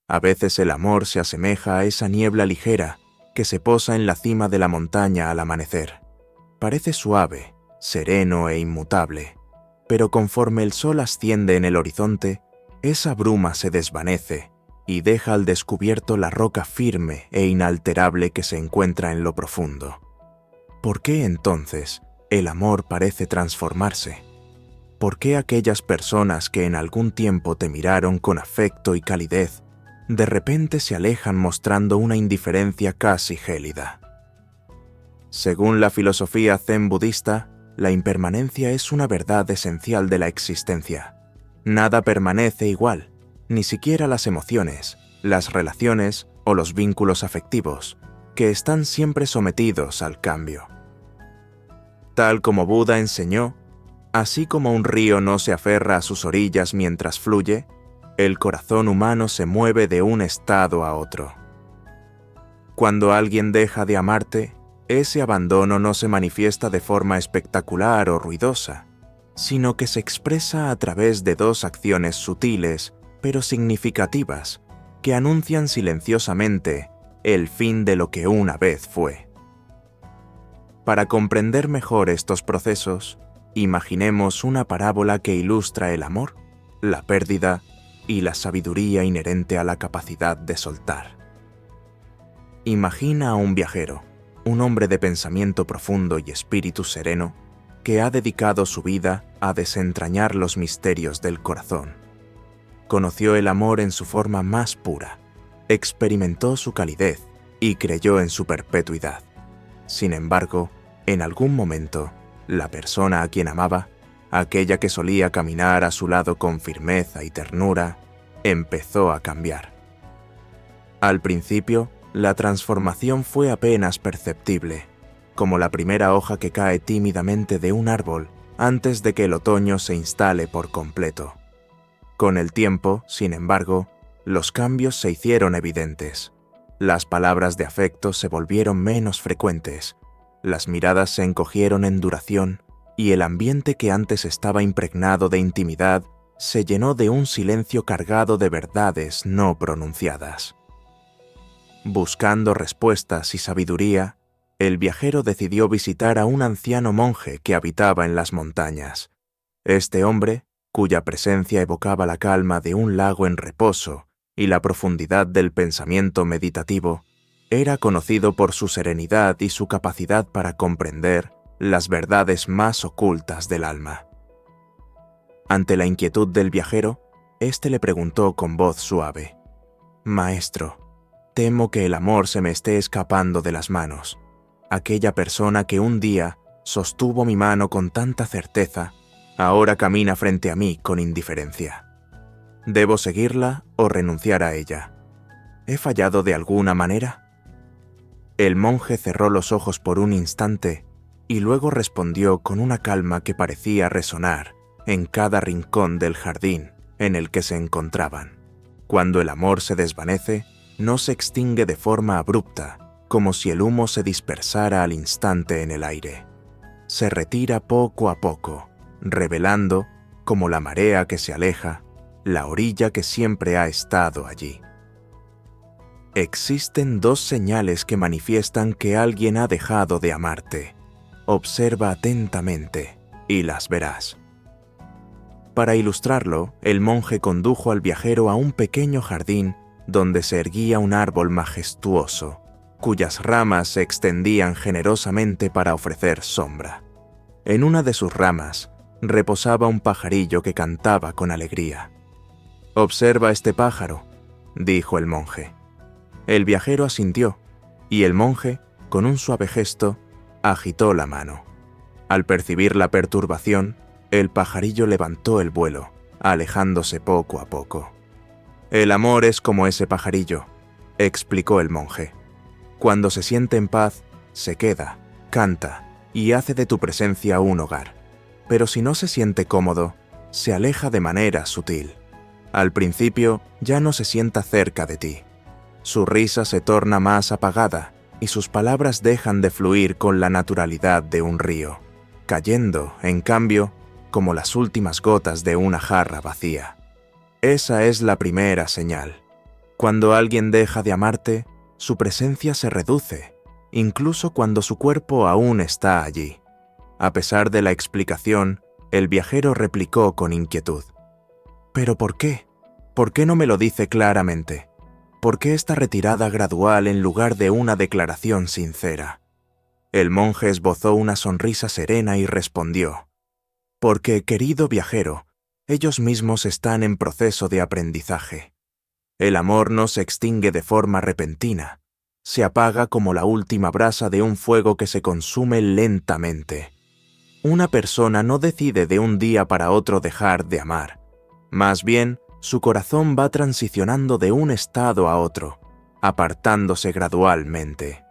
A veces el amor se asemeja a esa niebla ligera que se posa en la cima de la montaña al amanecer. Parece suave, sereno e inmutable, pero conforme el sol asciende en el horizonte, esa bruma se desvanece y deja al descubierto la roca firme e inalterable que se encuentra en lo profundo. ¿Por qué entonces el amor parece transformarse? ¿Por qué aquellas personas que en algún tiempo te miraron con afecto y calidez, de repente se alejan mostrando una indiferencia casi gélida? Según la filosofía zen budista, la impermanencia es una verdad esencial de la existencia. Nada permanece igual, ni siquiera las emociones, las relaciones o los vínculos afectivos, que están siempre sometidos al cambio. Tal como Buda enseñó, así como un río no se aferra a sus orillas mientras fluye, el corazón humano se mueve de un estado a otro. Cuando alguien deja de amarte, ese abandono no se manifiesta de forma espectacular o ruidosa, sino que se expresa a través de dos acciones sutiles, pero significativas, que anuncian silenciosamente el fin de lo que una vez fue. Para comprender mejor estos procesos, imaginemos una parábola que ilustra el amor, la pérdida y la sabiduría inherente a la capacidad de soltar. Imagina a un viajero, un hombre de pensamiento profundo y espíritu sereno, que ha dedicado su vida a desentrañar los misterios del corazón. Conoció el amor en su forma más pura, experimentó su calidez y creyó en su perpetuidad. Sin embargo, en algún momento, la persona a quien amaba, aquella que solía caminar a su lado con firmeza y ternura, empezó a cambiar. Al principio, la transformación fue apenas perceptible, como la primera hoja que cae tímidamente de un árbol antes de que el otoño se instale por completo. Con el tiempo, sin embargo, los cambios se hicieron evidentes. Las palabras de afecto se volvieron menos frecuentes, las miradas se encogieron en duración y el ambiente que antes estaba impregnado de intimidad se llenó de un silencio cargado de verdades no pronunciadas. Buscando respuestas y sabiduría, el viajero decidió visitar a un anciano monje que habitaba en las montañas. Este hombre, cuya presencia evocaba la calma de un lago en reposo y la profundidad del pensamiento meditativo, era conocido por su serenidad y su capacidad para comprender las verdades más ocultas del alma. Ante la inquietud del viajero, éste le preguntó con voz suave: «Maestro, temo que el amor se me esté escapando de las manos. Aquella persona que un día sostuvo mi mano con tanta certeza, ahora camina frente a mí con indiferencia. ¿Debo seguirla o renunciar a ella? ¿He fallado de alguna manera?». El monje cerró los ojos por un instante y luego respondió con una calma que parecía resonar en cada rincón del jardín en el que se encontraban. Cuando el amor se desvanece, no se extingue de forma abrupta, como si el humo se dispersara al instante en el aire. Se retira poco a poco, revelando, como la marea que se aleja, la orilla que siempre ha estado allí. Existen dos señales que manifiestan que alguien ha dejado de amarte. Observa atentamente y las verás. Para ilustrarlo, el monje condujo al viajero a un pequeño jardín donde se erguía un árbol majestuoso, cuyas ramas se extendían generosamente para ofrecer sombra. En una de sus ramas reposaba un pajarillo que cantaba con alegría. «Observa este pájaro», dijo el monje. El viajero asintió, y el monje, con un suave gesto, agitó la mano. Al percibir la perturbación, el pajarillo levantó el vuelo, alejándose poco a poco. «El amor es como ese pajarillo», explicó el monje. «Cuando se siente en paz, se queda, canta y hace de tu presencia un hogar. Pero si no se siente cómodo, se aleja de manera sutil. Al principio ya no se sienta cerca de ti. Su risa se torna más apagada y sus palabras dejan de fluir con la naturalidad de un río, cayendo, en cambio, como las últimas gotas de una jarra vacía. Esa es la primera señal. Cuando alguien deja de amarte, su presencia se reduce, incluso cuando su cuerpo aún está allí. A pesar de la explicación, el viajero replicó con inquietud. ¿Pero por qué? ¿Por qué no me lo dice claramente? ¿Por qué esta retirada gradual en lugar de una declaración sincera? El monje esbozó una sonrisa serena y respondió: porque, querido viajero, ellos mismos están en proceso de aprendizaje. El amor no se extingue de forma repentina, se apaga como la última brasa de un fuego que se consume lentamente. Una persona no decide de un día para otro dejar de amar. Más bien, su corazón va transicionando de un estado a otro, apartándose gradualmente.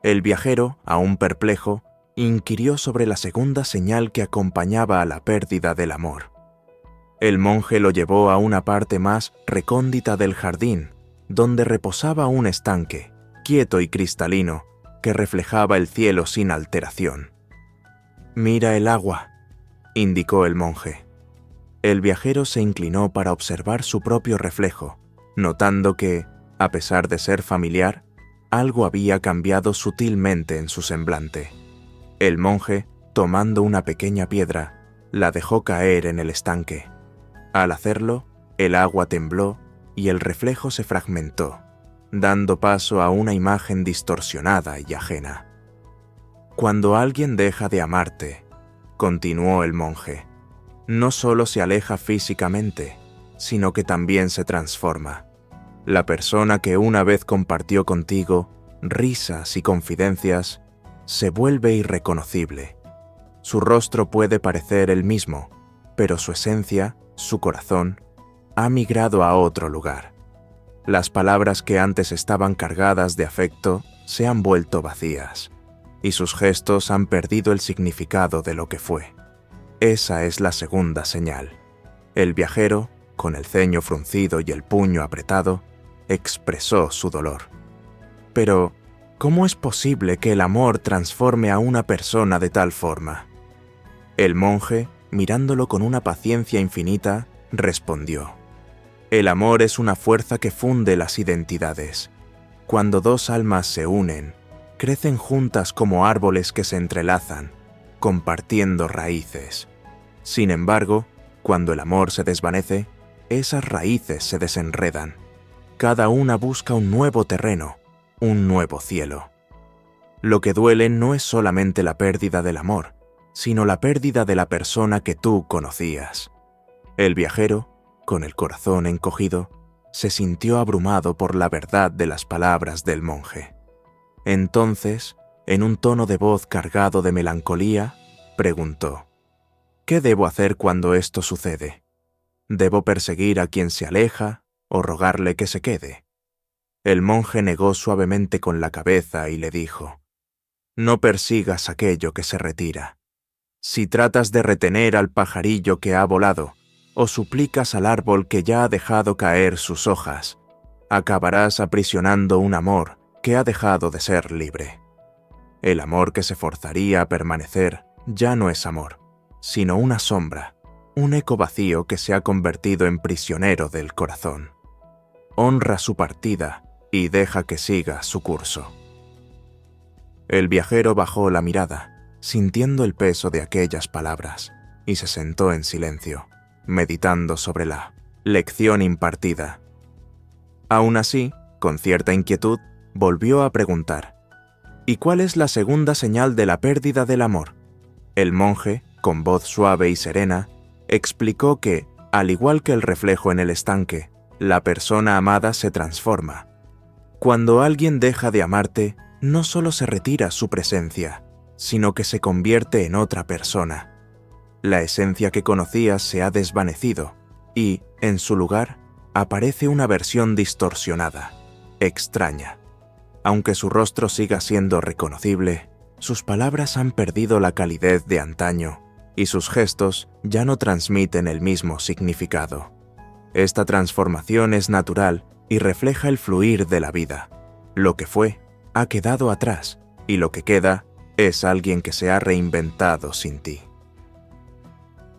El viajero, aún perplejo, inquirió sobre la segunda señal que acompañaba a la pérdida del amor. El monje lo llevó a una parte más recóndita del jardín, donde reposaba un estanque, quieto y cristalino, que reflejaba el cielo sin alteración. «Mira el agua», indicó el monje. El viajero se inclinó para observar su propio reflejo, notando que, a pesar de ser familiar, algo había cambiado sutilmente en su semblante. El monje, tomando una pequeña piedra, la dejó caer en el estanque. Al hacerlo, el agua tembló y el reflejo se fragmentó, dando paso a una imagen distorsionada y ajena. Cuando alguien deja de amarte, continuó el monje, no solo se aleja físicamente, sino que también se transforma. La persona que una vez compartió contigo risas y confidencias se vuelve irreconocible. Su rostro puede parecer el mismo, pero su esencia, su corazón, ha migrado a otro lugar. Las palabras que antes estaban cargadas de afecto se han vuelto vacías, y sus gestos han perdido el significado de lo que fue. Esa es la segunda señal. El viajero, con el ceño fruncido y el puño apretado, expresó su dolor. Pero, ¿cómo es posible que el amor transforme a una persona de tal forma? El monje, mirándolo con una paciencia infinita, respondió: el amor es una fuerza que funde las identidades. Cuando dos almas se unen, crecen juntas como árboles que se entrelazan, compartiendo raíces. Sin embargo, cuando el amor se desvanece, esas raíces se desenredan. Cada una busca un nuevo terreno, un nuevo cielo. Lo que duele no es solamente la pérdida del amor, sino la pérdida de la persona que tú conocías. El viajero, con el corazón encogido, se sintió abrumado por la verdad de las palabras del monje. Entonces, en un tono de voz cargado de melancolía, preguntó: ¿qué debo hacer cuando esto sucede? ¿Debo perseguir a quien se aleja o rogarle que se quede? El monje negó suavemente con la cabeza y le dijo: no persigas aquello que se retira. Si tratas de retener al pajarillo que ha volado, o suplicas al árbol que ya ha dejado caer sus hojas, acabarás aprisionando un amor que ha dejado de ser libre. El amor que se forzaría a permanecer ya no es amor, sino una sombra, un eco vacío que se ha convertido en prisionero del corazón. Honra su partida y deja que siga su curso. El viajero bajó la mirada, sintiendo el peso de aquellas palabras, y se sentó en silencio, meditando sobre la lección impartida. Aún así, con cierta inquietud, volvió a preguntar: ¿y cuál es la segunda señal de la pérdida del amor? El monje, con voz suave y serena, explicó que, al igual que el reflejo en el estanque, la persona amada se transforma. Cuando alguien deja de amarte, no solo se retira su presencia, sino que se convierte en otra persona. La esencia que conocías se ha desvanecido y, en su lugar, aparece una versión distorsionada, extraña. Aunque su rostro siga siendo reconocible, sus palabras han perdido la calidez de antaño y sus gestos ya no transmiten el mismo significado. Esta transformación es natural y refleja el fluir de la vida. Lo que fue ha quedado atrás y lo que queda es alguien que se ha reinventado sin ti.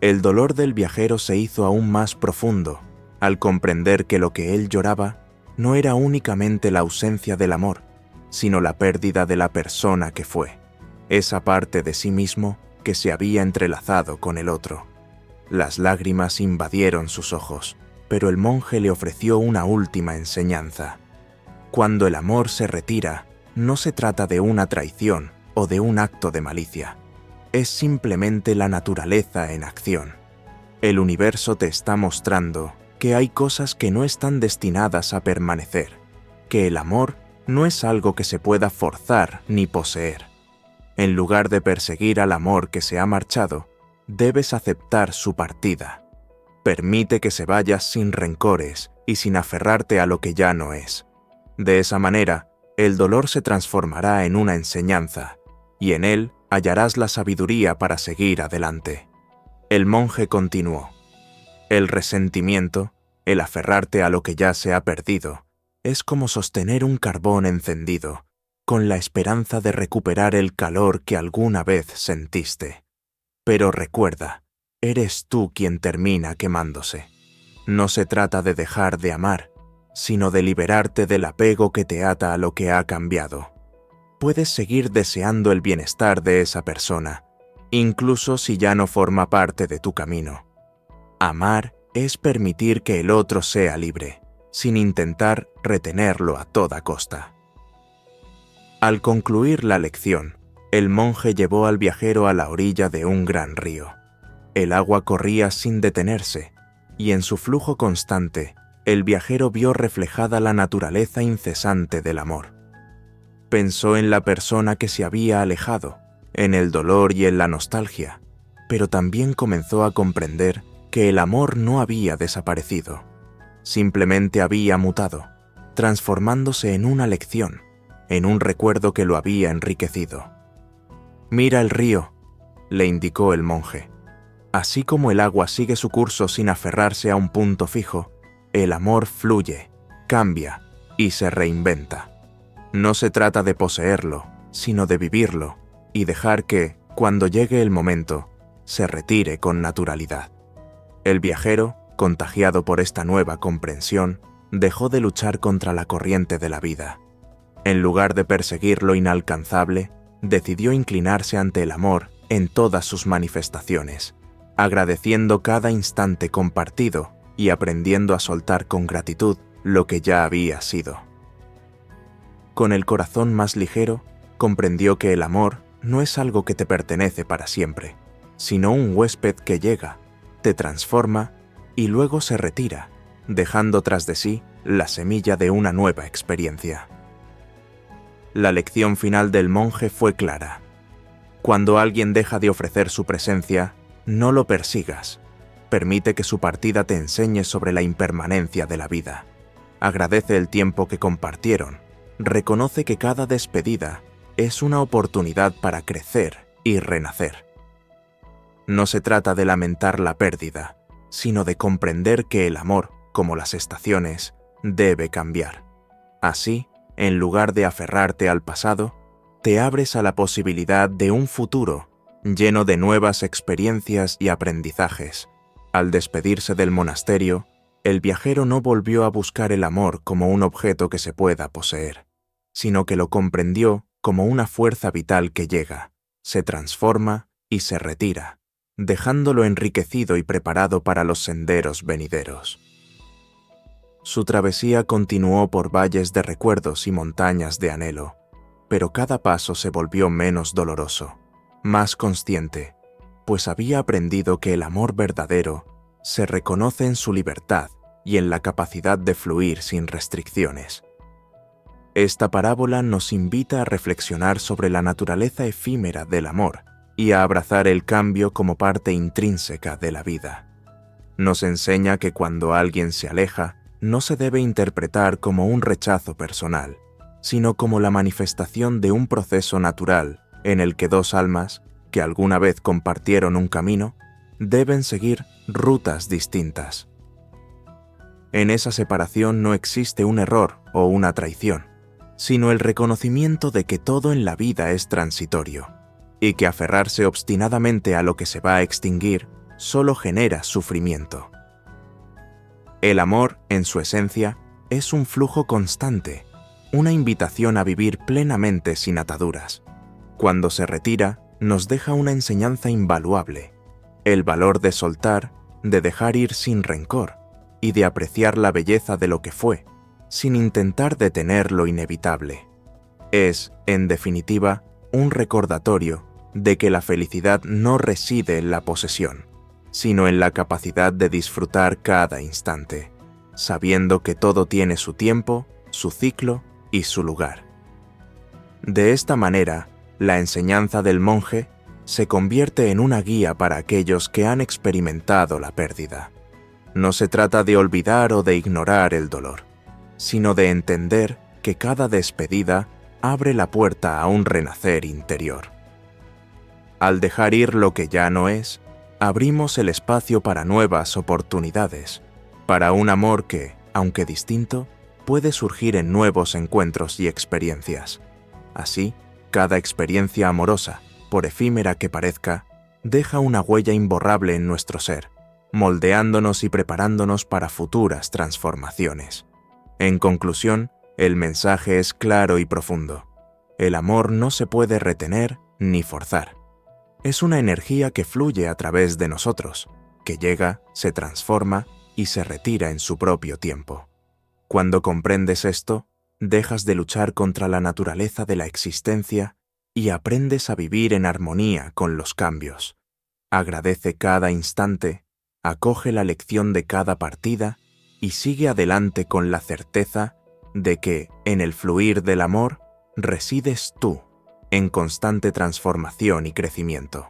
El dolor del viajero se hizo aún más profundo al comprender que lo que él lloraba no era únicamente la ausencia del amor, sino la pérdida de la persona que fue, esa parte de sí mismo que se había entrelazado con el otro. Las lágrimas invadieron sus ojos, pero el monje le ofreció una última enseñanza. Cuando el amor se retira, no se trata de una traición o de un acto de malicia. Es simplemente la naturaleza en acción. El universo te está mostrando que hay cosas que no están destinadas a permanecer, que el amor no es algo que se pueda forzar ni poseer. En lugar de perseguir al amor que se ha marchado, debes aceptar su partida. Permite que se vaya sin rencores y sin aferrarte a lo que ya no es. De esa manera, el dolor se transformará en una enseñanza, y en él hallarás la sabiduría para seguir adelante. El monje continuó. El resentimiento, el aferrarte a lo que ya se ha perdido, es como sostener un carbón encendido, con la esperanza de recuperar el calor que alguna vez sentiste. Pero recuerda, eres tú quien termina quemándose. No se trata de dejar de amar, sino de liberarte del apego que te ata a lo que ha cambiado. Puedes seguir deseando el bienestar de esa persona, incluso si ya no forma parte de tu camino. Amar es permitir que el otro sea libre, sin intentar retenerlo a toda costa. Al concluir la lección, el monje llevó al viajero a la orilla de un gran río. El agua corría sin detenerse, y en su flujo constante, el viajero vio reflejada la naturaleza incesante del amor. Pensó en la persona que se había alejado, en el dolor y en la nostalgia, pero también comenzó a comprender que el amor no había desaparecido, simplemente había mutado, transformándose en una lección, en un recuerdo que lo había enriquecido. «Mira el río», le indicó el monje. Así como el agua sigue su curso sin aferrarse a un punto fijo, el amor fluye, cambia y se reinventa. No se trata de poseerlo, sino de vivirlo y dejar que, cuando llegue el momento, se retire con naturalidad. El viajero, contagiado por esta nueva comprensión, dejó de luchar contra la corriente de la vida. En lugar de perseguir lo inalcanzable, decidió inclinarse ante el amor en todas sus manifestaciones, agradeciendo cada instante compartido y aprendiendo a soltar con gratitud lo que ya había sido. Con el corazón más ligero, comprendió que el amor no es algo que te pertenece para siempre, sino un huésped que llega, te transforma y luego se retira, dejando tras de sí la semilla de una nueva experiencia. La lección final del monje fue clara. Cuando alguien deja de ofrecer su presencia, no lo persigas. Permite que su partida te enseñe sobre la impermanencia de la vida. Agradece el tiempo que compartieron. Reconoce que cada despedida es una oportunidad para crecer y renacer. No se trata de lamentar la pérdida, sino de comprender que el amor, como las estaciones, debe cambiar. Así, en lugar de aferrarte al pasado, te abres a la posibilidad de un futuro lleno de nuevas experiencias y aprendizajes. Al despedirse del monasterio, el viajero no volvió a buscar el amor como un objeto que se pueda poseer, sino que lo comprendió como una fuerza vital que llega, se transforma y se retira, dejándolo enriquecido y preparado para los senderos venideros. Su travesía continuó por valles de recuerdos y montañas de anhelo, pero cada paso se volvió menos doloroso, más consciente, pues había aprendido que el amor verdadero se reconoce en su libertad y en la capacidad de fluir sin restricciones. Esta parábola nos invita a reflexionar sobre la naturaleza efímera del amor y a abrazar el cambio como parte intrínseca de la vida. Nos enseña que cuando alguien se aleja, no se debe interpretar como un rechazo personal, sino como la manifestación de un proceso natural en el que dos almas, que alguna vez compartieron un camino, deben seguir rutas distintas. En esa separación no existe un error o una traición, sino el reconocimiento de que todo en la vida es transitorio, y que aferrarse obstinadamente a lo que se va a extinguir solo genera sufrimiento. El amor, en su esencia, es un flujo constante, una invitación a vivir plenamente sin ataduras. Cuando se retira, nos deja una enseñanza invaluable, el valor de soltar, de dejar ir sin rencor y de apreciar la belleza de lo que fue, sin intentar detener lo inevitable. Es, en definitiva, un recordatorio de que la felicidad no reside en la posesión, sino en la capacidad de disfrutar cada instante, sabiendo que todo tiene su tiempo, su ciclo y su lugar. De esta manera, la enseñanza del monje se convierte en una guía para aquellos que han experimentado la pérdida. No se trata de olvidar o de ignorar el dolor, sino de entender que cada despedida abre la puerta a un renacer interior. Al dejar ir lo que ya no es, abrimos el espacio para nuevas oportunidades, para un amor que, aunque distinto, puede surgir en nuevos encuentros y experiencias. Así, cada experiencia amorosa, por efímera que parezca, deja una huella imborrable en nuestro ser, moldeándonos y preparándonos para futuras transformaciones. En conclusión, el mensaje es claro y profundo. El amor no se puede retener ni forzar. Es una energía que fluye a través de nosotros, que llega, se transforma y se retira en su propio tiempo. Cuando comprendes esto, dejas de luchar contra la naturaleza de la existencia y aprendes a vivir en armonía con los cambios. Agradece cada instante, acoge la lección de cada partida y sigue adelante con la certeza de que, en el fluir del amor, resides tú, en constante transformación y crecimiento.